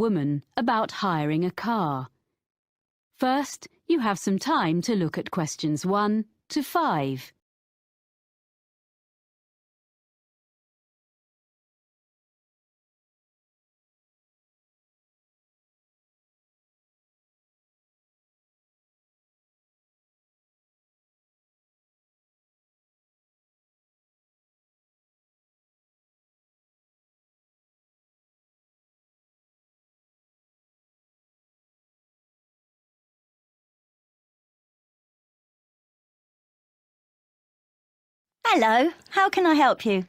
woman about hiring a car. First, you have some time to look at questions 1 to 5. Hello, how can I help you?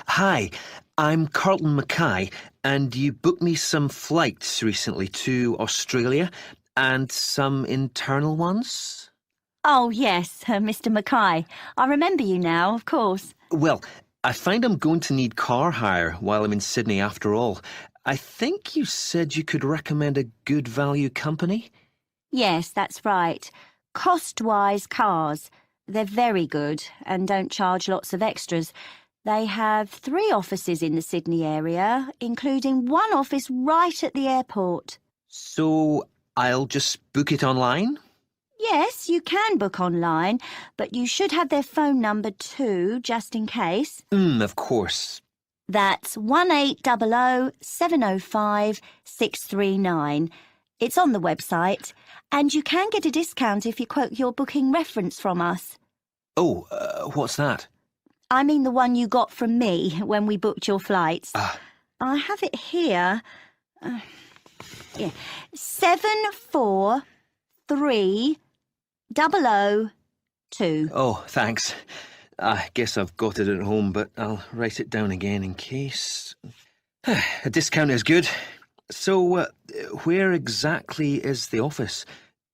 Hi, I'm Carlton Mackay, and you booked me some flights recently to Australia and some internal ones? Oh, yes, Mr. Mackay. I remember you now, of course. Well, I find I'm going to need car hire while I'm in Sydney after all. I think you said you could recommend a good value company? Yes, that's right. Costwise cars. They're very good and don't charge lots of extras. They have 3 offices in the Sydney area, including one office right at the airport. So I'll just book it online? Yes, you can book online, but you should have their phone number too, just in case. Of course. That's 1800 705 639. It's on the website, and you can get a discount if you quote your booking reference from us. Oh, what's that? I mean the one you got from me when we booked your flights. I have it here. 743002. Oh, thanks. I guess I've got it at home, but I'll write it down again in case. A discount is good. So, where exactly is the office?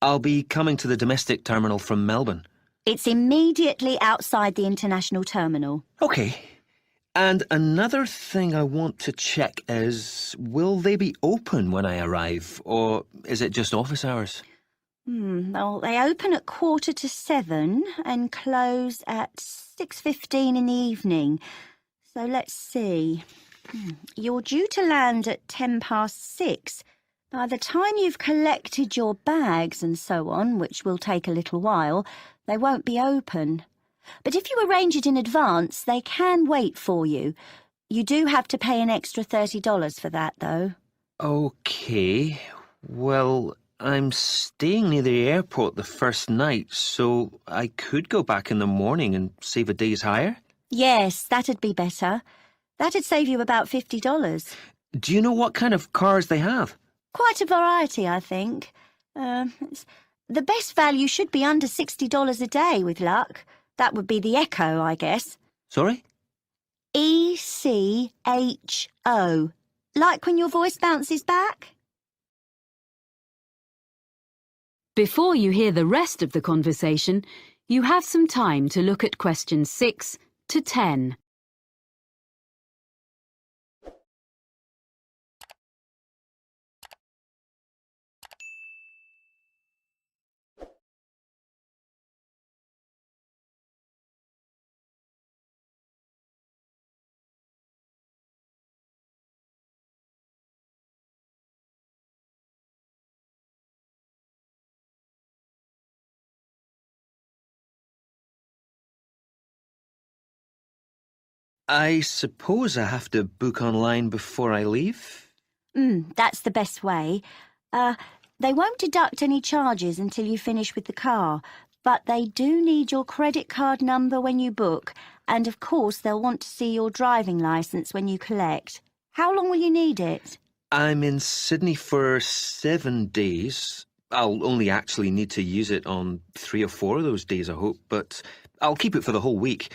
I'll be coming to the domestic terminal from Melbourne. It's immediately outside the international terminal. OK. And another thing I want to check is, will they be open when I arrive, or is it just office hours? Well, they open at 7:15 and close at 6:15 in the evening. So let's see. You're due to land at 6:10. By the time you've collected your bags and so on, which will take a little while, they won't be open. But if you arrange it in advance, they can wait for you. You do have to pay an extra $30 for that, though. OK. Well, I'm staying near the airport the first night, so I could go back in the morning and save a day's hire? Yes, that'd be better. That'd save you about $50. Do you know what kind of cars they have? Quite a variety, I think. The best value should be under $60 a day, with luck. That would be the Echo, I guess. Sorry? ECHO. Like when your voice bounces back? Before you hear the rest of the conversation, you have some time to look at questions 6 to 10. I suppose I have to book online before I leave? That's the best way. They won't deduct any charges until you finish with the car, but they do need your credit card number when you book, and of course they'll want to see your driving licence when you collect. How long will you need it? I'm in Sydney for 7 days. I'll only actually need to use it on 3 or 4 of those days, I hope, but I'll keep it for the whole week.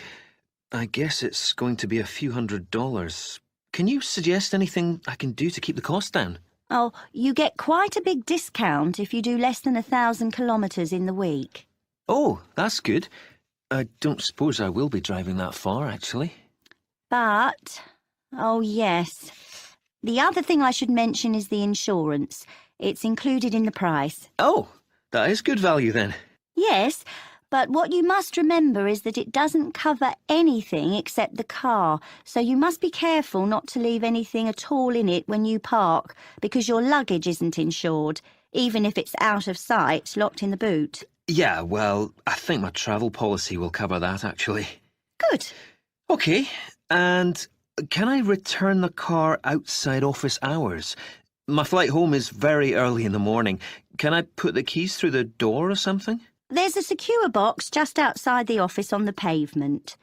I guess it's going to be a few $100s. Can you suggest anything I can do to keep the cost down? Oh, you get quite a big discount if you do less than 1,000 kilometres in the week. Oh, that's good. I don't suppose I will be driving that far, actually. But, oh yes, the other thing I should mention is the insurance. It's included in the price. Oh, that is good value then. Yes, But what you must remember is that it doesn't cover anything except the car, so you must be careful not to leave anything at all in it when you park, because your luggage isn't insured, even if it's out of sight, locked in the boot. Yeah, well, I think my travel policy will cover that, actually. Good. OK, and can I return the car outside office hours? My flight home is very early in the morning. Can I put the keys through the door or something? There's a secure box just outside the office on the pavement.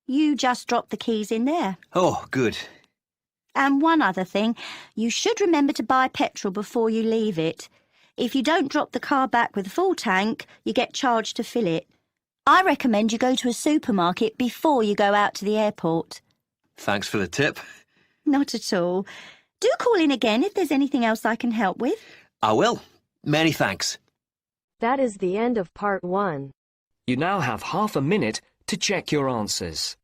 You just drop the keys in there. Oh, good. And one other thing, you should remember to buy petrol before you leave it. If you don't drop the car back with a full tank, you get charged to fill it. I recommend you go to a supermarket before you go out to the airport. Thanks for the tip. Not at all. Do call in again if there's anything else I can help with. I will. Many thanks. That is the end of part 1. You now have half a minute to check your answers.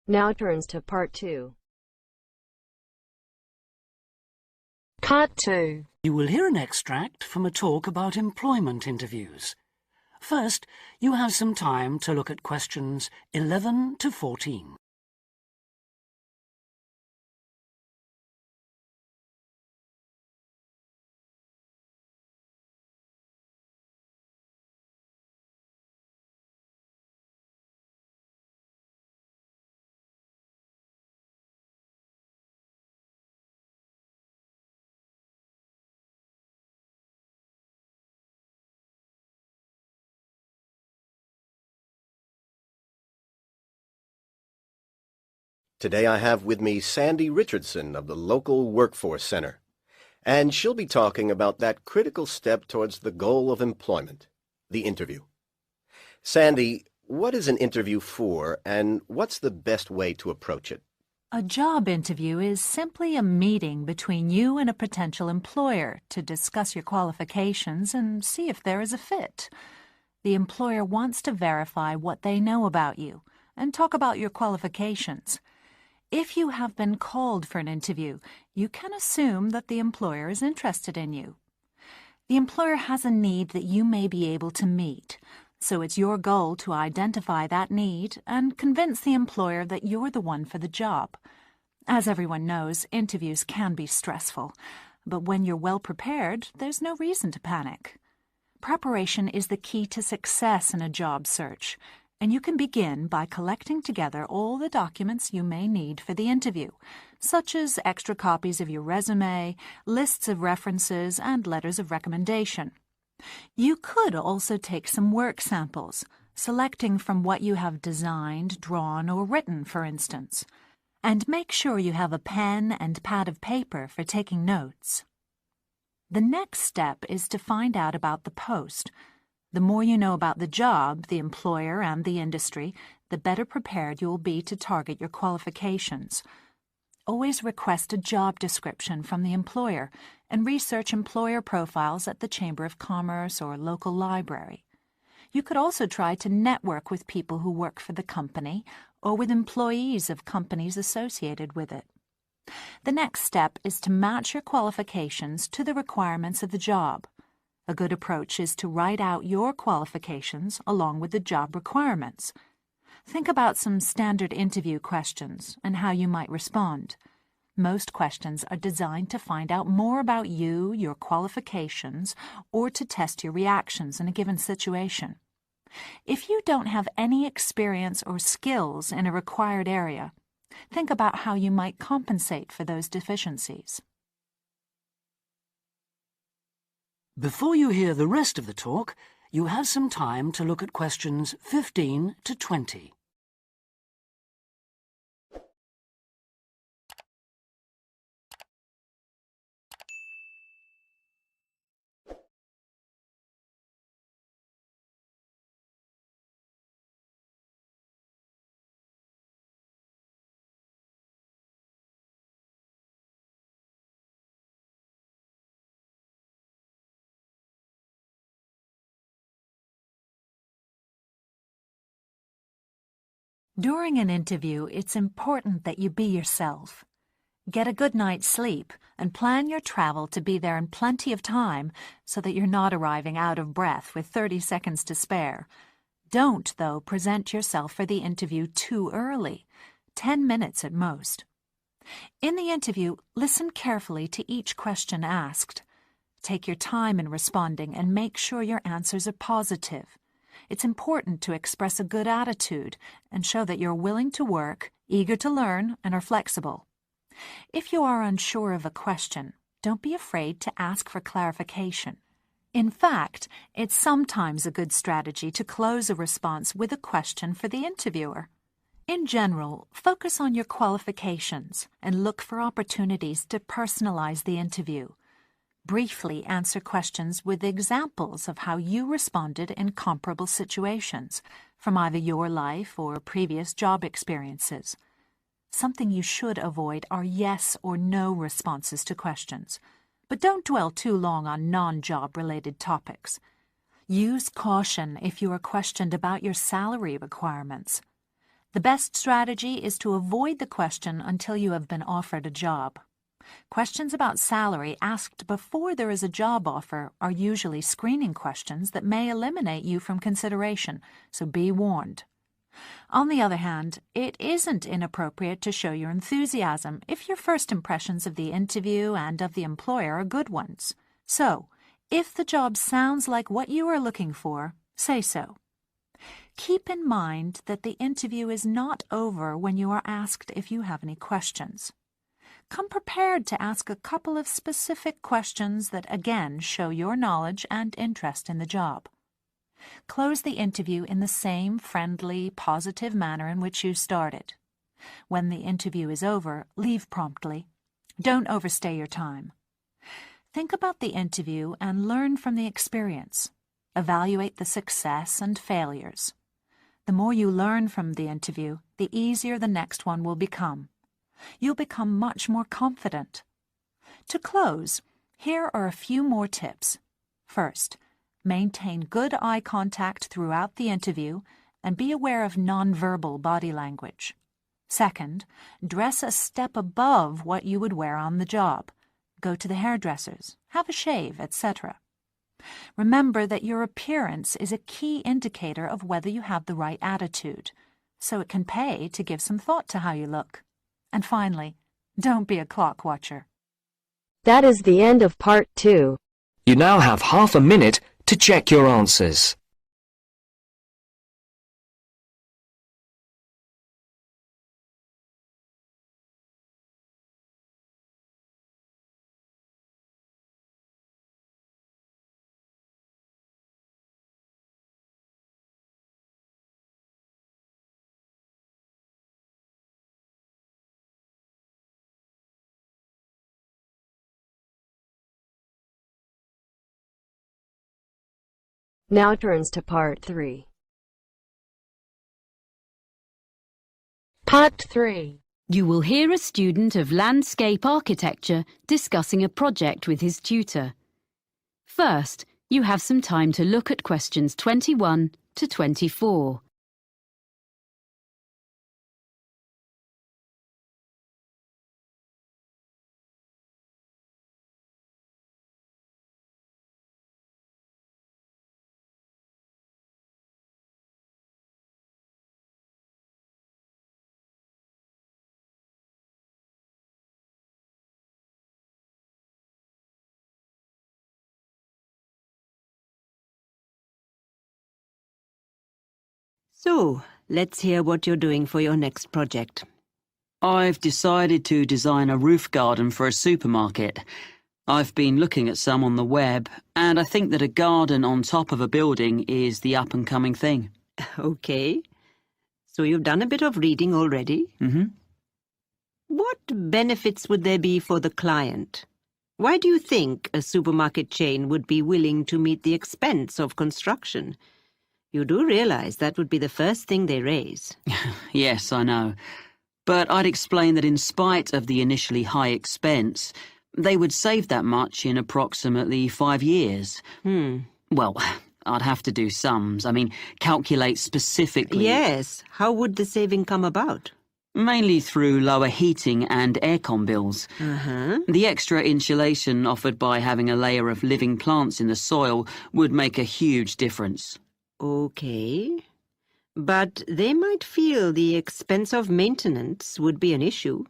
Now turns to part 2. Part 2. You will hear an extract from a talk about employment interviews. First, you have some time to look at questions 11 to 14. Today I have with me Sandy Richardson of the local Workforce Center, and she'll be talking about that critical step towards the goal of employment, the interview. Sandy, what is an interview for, and what's the best way to approach it? A job interview is simply a meeting between you and a potential employer to discuss your qualifications and see if there is a fit. The employer wants to verify what they know about you and talk about your qualifications. If you have been called for an interview, you can assume that the employer is interested in you. The employer has a need that you may be able to meet, so it's your goal to identify that need and convince the employer that you're the one for the job. As everyone knows, interviews can be stressful, but when you're well prepared, there's no reason to panic. Preparation is the key to success in a job search, and you can begin by collecting together all the documents you may need for the interview, such as extra copies of your resume, lists of references, and letters of recommendation. You could also take some work samples, selecting from what you have designed, drawn, or written, for instance. And make sure you have a pen and pad of paper for taking notes. The next step is to find out about the post. The more you know about the job, the employer, and the industry, the better prepared you will be to target your qualifications. Always request a job description from the employer and research employer profiles at the Chamber of Commerce or local library. You could also try to network with people who work for the company or with employees of companies associated with it. The next step is to match your qualifications to the requirements of the job. A good approach is to write out your qualifications along with the job requirements. Think about some standard interview questions and how you might respond. Most questions are designed to find out more about you, your qualifications, or to test your reactions in a given situation. If you don't have any experience or skills in a required area, think about how you might compensate for those deficiencies. Before you hear the rest of the talk, you have some time to look at questions 15 to 20. During an interview, it's important that you be yourself. Get a good night's sleep and plan your travel to be there in plenty of time so that you're not arriving out of breath with 30 seconds to spare. Don't, though, present yourself for the interview too early, 10 minutes at most. In the interview, listen carefully to each question asked. Take your time in responding and make sure your answers are positive. It's important to express a good attitude and show that you're willing to work, eager to learn, and are flexible. If you are unsure of a question, don't be afraid to ask for clarification. In fact, it's sometimes a good strategy to close a response with a question for the interviewer. In general, focus on your qualifications and look for opportunities to personalize the interview. Briefly answer questions with examples of how you responded in comparable situations, from either your life or previous job experiences. Something you should avoid are yes or no responses to questions, but don't dwell too long on non-job-related topics. Use caution if you are questioned about your salary requirements. The best strategy is to avoid the question until you have been offered a job. Questions about salary asked before there is a job offer are usually screening questions that may eliminate you from consideration, so be warned. On the other hand, it isn't inappropriate to show your enthusiasm if your first impressions of the interview and of the employer are good ones. So, if the job sounds like what you are looking for, say so. Keep in mind that the interview is not over when you are asked if you have any questions. Come prepared to ask a couple of specific questions that again show your knowledge and interest in the job. Close the interview in the same friendly, positive manner in which you started. When the interview is over, leave promptly. Don't overstay your time. Think about the interview and learn from the experience. Evaluate the success and failures. The more you learn from the interview, the easier the next one will become. You'll become much more confident. To close, here are a few more tips. First, maintain good eye contact throughout the interview and be aware of nonverbal body language. Second, dress a step above what you would wear on the job. Go to the hairdressers, have a shave, etc. Remember that your appearance is a key indicator of whether you have the right attitude, so it can pay to give some thought to how you look. And finally, don't be a clock watcher. That is the end of part 2. You now have half a minute to check your answers. Now turns to part 3. Part 3. You will hear a student of landscape architecture discussing a project with his tutor. First, you have some time to look at questions 21 to 24. So, let's hear what you're doing for your next project. I've decided to design a roof garden for a supermarket. I've been looking at some on the web, and I think that a garden on top of a building is the up-and-coming thing. Okay. So you've done a bit of reading already? Mm-hmm. What benefits would there be for the client? Why do you think a supermarket chain would be willing to meet the expense of construction? You do realize that would be the first thing they raise. Yes, I know. But I'd explain that in spite of the initially high expense, they would save that much in approximately 5 years. Well, I'd have to do sums. I mean, calculate specifically. Yes, how would the saving come about? Mainly through lower heating and aircon bills. The extra insulation offered by having a layer of living plants in the soil would make a huge difference. Okay. But they might feel the expense of maintenance would be an issue.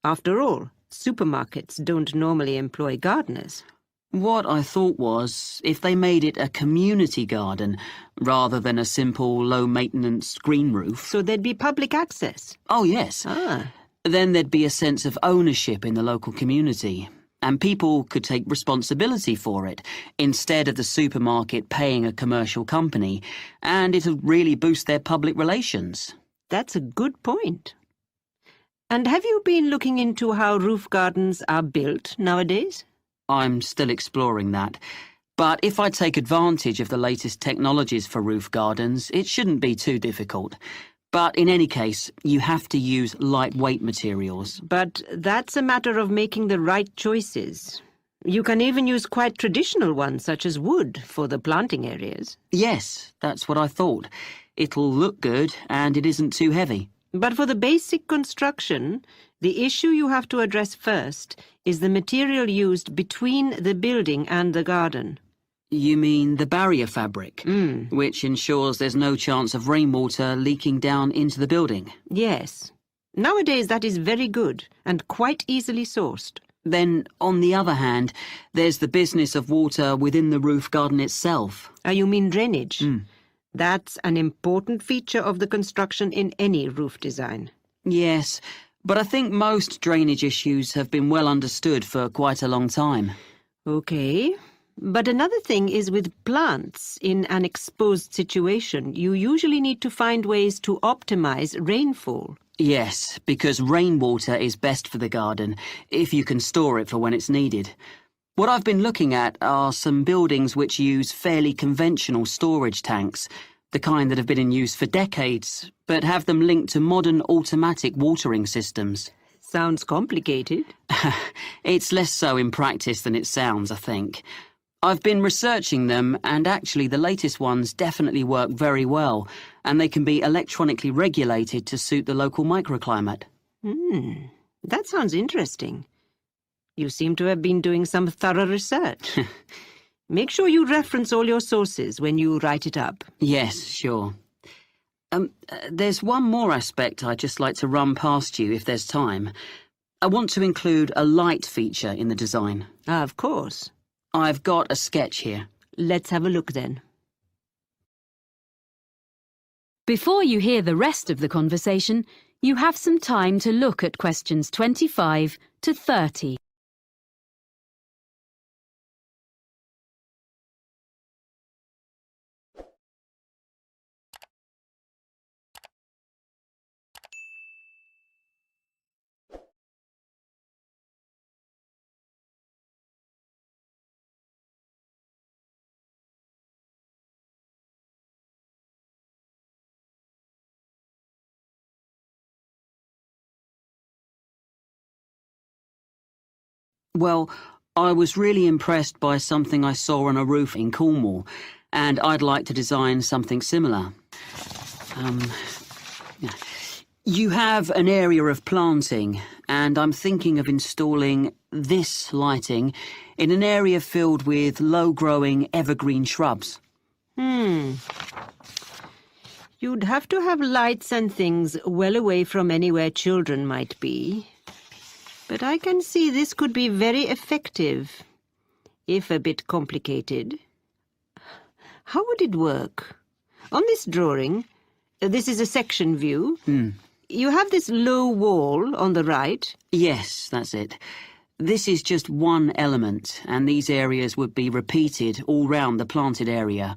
After all, supermarkets don't normally employ gardeners. What I thought was, if they made it a community garden, rather than a simple, low-maintenance green roof... So there'd be public access? Oh, yes. Then there'd be a sense of ownership in the local community, and people could take responsibility for it, instead of the supermarket paying a commercial company, and it'd really boost their public relations. That's a good point. And have you been looking into how roof gardens are built nowadays? I'm still exploring that. But if I take advantage of the latest technologies for roof gardens, it shouldn't be too difficult. But in any case, you have to use lightweight materials. But that's a matter of making the right choices. You can even use quite traditional ones, such as wood, for the planting areas. Yes, that's what I thought. It'll look good, and it isn't too heavy. But for the basic construction, the issue you have to address first is the material used between the building and the garden. You mean the barrier fabric, which ensures there's no chance of rainwater leaking down into the building? Yes. Nowadays that is very good and quite easily sourced. Then, on the other hand, there's the business of water within the roof garden itself. You mean drainage? That's an important feature of the construction in any roof design. Yes, but I think most drainage issues have been well understood for quite a long time. Okay. But another thing is with plants in an exposed situation, you usually need to find ways to optimize rainfall. Yes, because rainwater is best for the garden, if you can store it for when it's needed. What I've been looking at are some buildings which use fairly conventional storage tanks, the kind that have been in use for decades, but have them linked to modern automatic watering systems. Sounds complicated. It's less so in practice than it sounds, I think. I've been researching them, and actually the latest ones definitely work very well, and they can be electronically regulated to suit the local microclimate. That sounds interesting. You seem to have been doing some thorough research. Make sure you reference all your sources when you write it up. Yes, sure. There's one more aspect I'd just like to run past you if there's time. I want to include a light feature in the design. Of course. I've got a sketch here. Let's have a look then. Before you hear the rest of the conversation, you have some time to look at questions 25 to 30. Well, I was really impressed by something I saw on a roof in Cornwall, and I'd like to design something similar. You have an area of planting, and I'm thinking of installing this lighting in an area filled with low-growing evergreen shrubs. You'd have to have lights and things well away from anywhere children might be. But I can see this could be very effective, if a bit complicated. How would it work? On this drawing, this is a section view. You have this low wall on the right. Yes, that's it. This is just one element, and these areas would be repeated all round the planted area.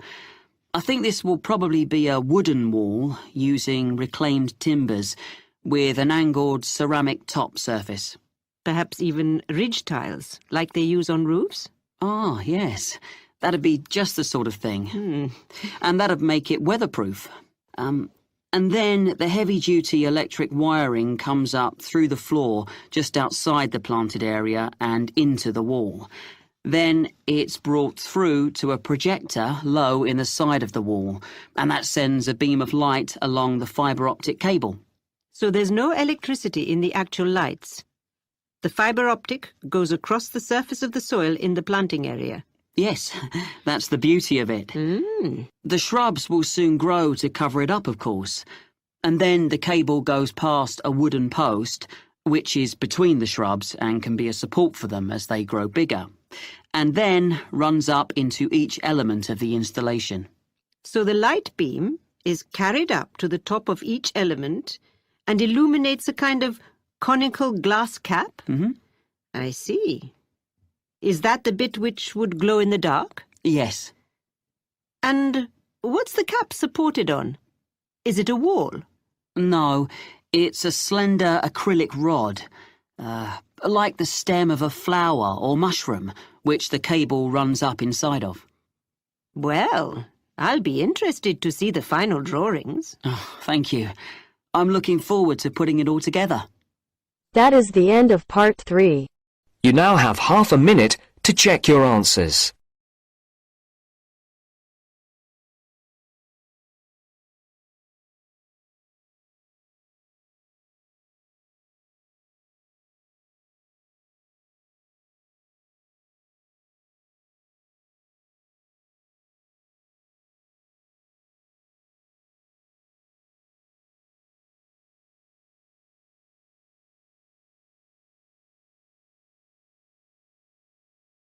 I think this will probably be a wooden wall using reclaimed timbers with an angled ceramic top surface. Perhaps even ridge tiles, like they use on roofs? Ah, yes. That'd be just the sort of thing. And that'd make it weatherproof. And then the heavy-duty electric wiring comes up through the floor just outside the planted area and into the wall. Then it's brought through to a projector low in the side of the wall, and that sends a beam of light along the fibre optic cable. So there's no electricity in the actual lights. The fibre optic goes across the surface of the soil in the planting area. Yes, that's the beauty of it. The shrubs will soon grow to cover it up, of course. And then the cable goes past a wooden post, which is between the shrubs and can be a support for them as they grow bigger, and then runs up into each element of the installation. So the light beam is carried up to the top of each element and illuminates a kind of conical glass cap? I see. Is that the bit which would glow in the dark? Yes. And what's the cap supported on? Is it a wall? No, it's a slender acrylic rod, like the stem of a flower or mushroom, which the cable runs up inside of. Well, I'll be interested to see the final drawings. Oh, thank you. I'm looking forward to putting it all together. That is the end of part 3. You now have half a minute to check your answers.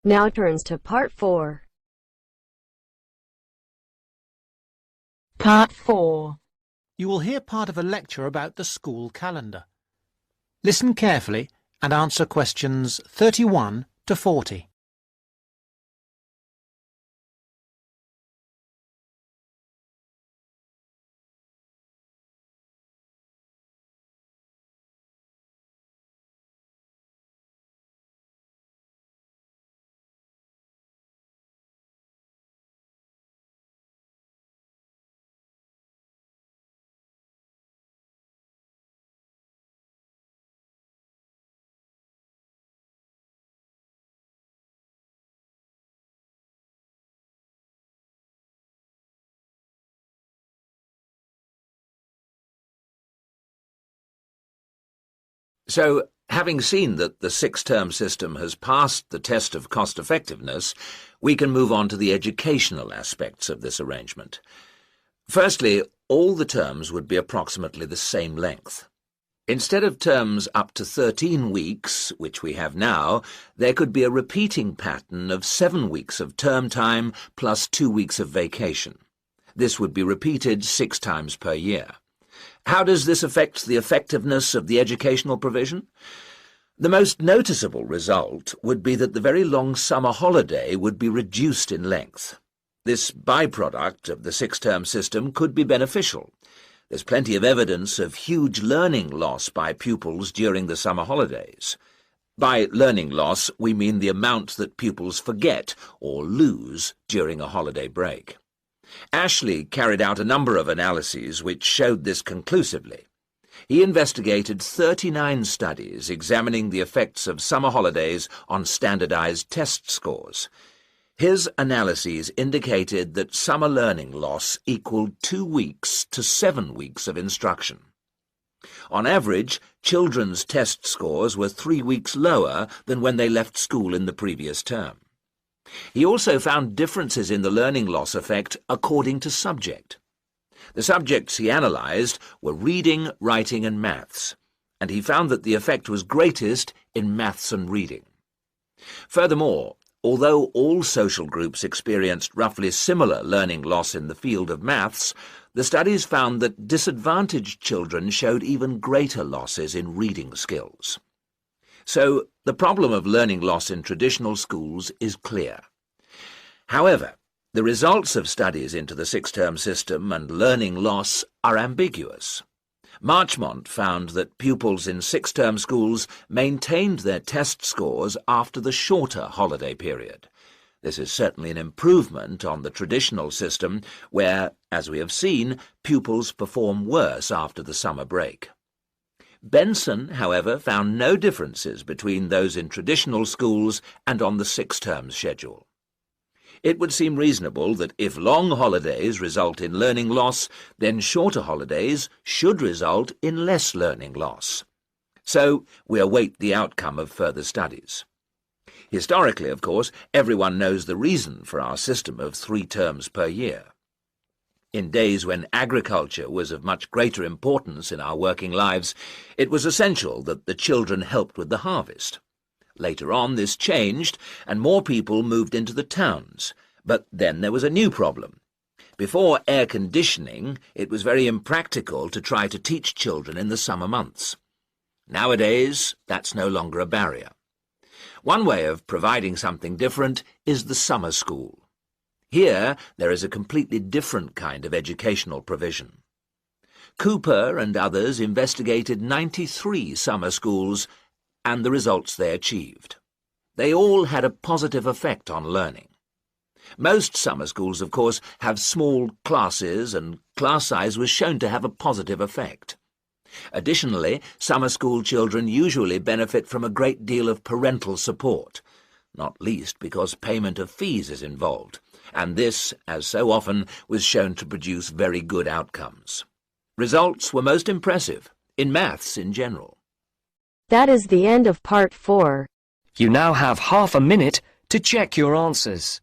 Now turns to part 4. Part 4. You will hear part of a lecture about the school calendar. Listen carefully and answer questions 31 to 40. So, having seen that the six-term system has passed the test of cost-effectiveness, we can move on to the educational aspects of this arrangement. Firstly, all the terms would be approximately the same length. Instead of terms up to 13 weeks, which we have now, there could be a repeating pattern of 7 weeks of term time plus 2 weeks of vacation. This would be repeated 6 times per year. How does this affect the effectiveness of the educational provision? The most noticeable result would be that the very long summer holiday would be reduced in length. This byproduct of the six-term system could be beneficial. There's plenty of evidence of huge learning loss by pupils during the summer holidays. By learning loss, we mean the amount that pupils forget or lose during a holiday break. Ashley carried out a number of analyses which showed this conclusively. He investigated 39 studies examining the effects of summer holidays on standardized test scores. His analyses indicated that summer learning loss equaled 2 weeks to 7 weeks of instruction. On average, children's test scores were 3 weeks lower than when they left school in the previous term. He also found differences in the learning loss effect according to subject. The subjects he analysed were reading, writing and maths, and he found that the effect was greatest in maths and reading. Furthermore, although all social groups experienced roughly similar learning loss in the field of maths, the studies found that disadvantaged children showed even greater losses in reading skills. So, the problem of learning loss in traditional schools is clear. However, the results of studies into the six-term system and learning loss are ambiguous. Marchmont found that pupils in six-term schools maintained their test scores after the shorter holiday period. This is certainly an improvement on the traditional system where, as we have seen, pupils perform worse after the summer break. Benson, however, found no differences between those in traditional schools and on the 6-term schedule. It would seem reasonable that if long holidays result in learning loss, then shorter holidays should result in less learning loss. So we await the outcome of further studies. Historically, of course, everyone knows the reason for our system of 3 terms per year. In days when agriculture was of much greater importance in our working lives, it was essential that the children helped with the harvest. Later on, this changed, and more people moved into the towns. But then there was a new problem. Before air conditioning, it was very impractical to try to teach children in the summer months. Nowadays, that's no longer a barrier. One way of providing something different is the summer school. Here, there is a completely different kind of educational provision. Cooper and others investigated 93 summer schools and the results they achieved. They all had a positive effect on learning. Most summer schools, of course, have small classes, and class size was shown to have a positive effect. Additionally, summer school children usually benefit from a great deal of parental support, not least because payment of fees is involved, and this, as so often, was shown to produce very good outcomes. Results were most impressive, in maths in general. That is the end of part 4. You now have half a minute to check your answers.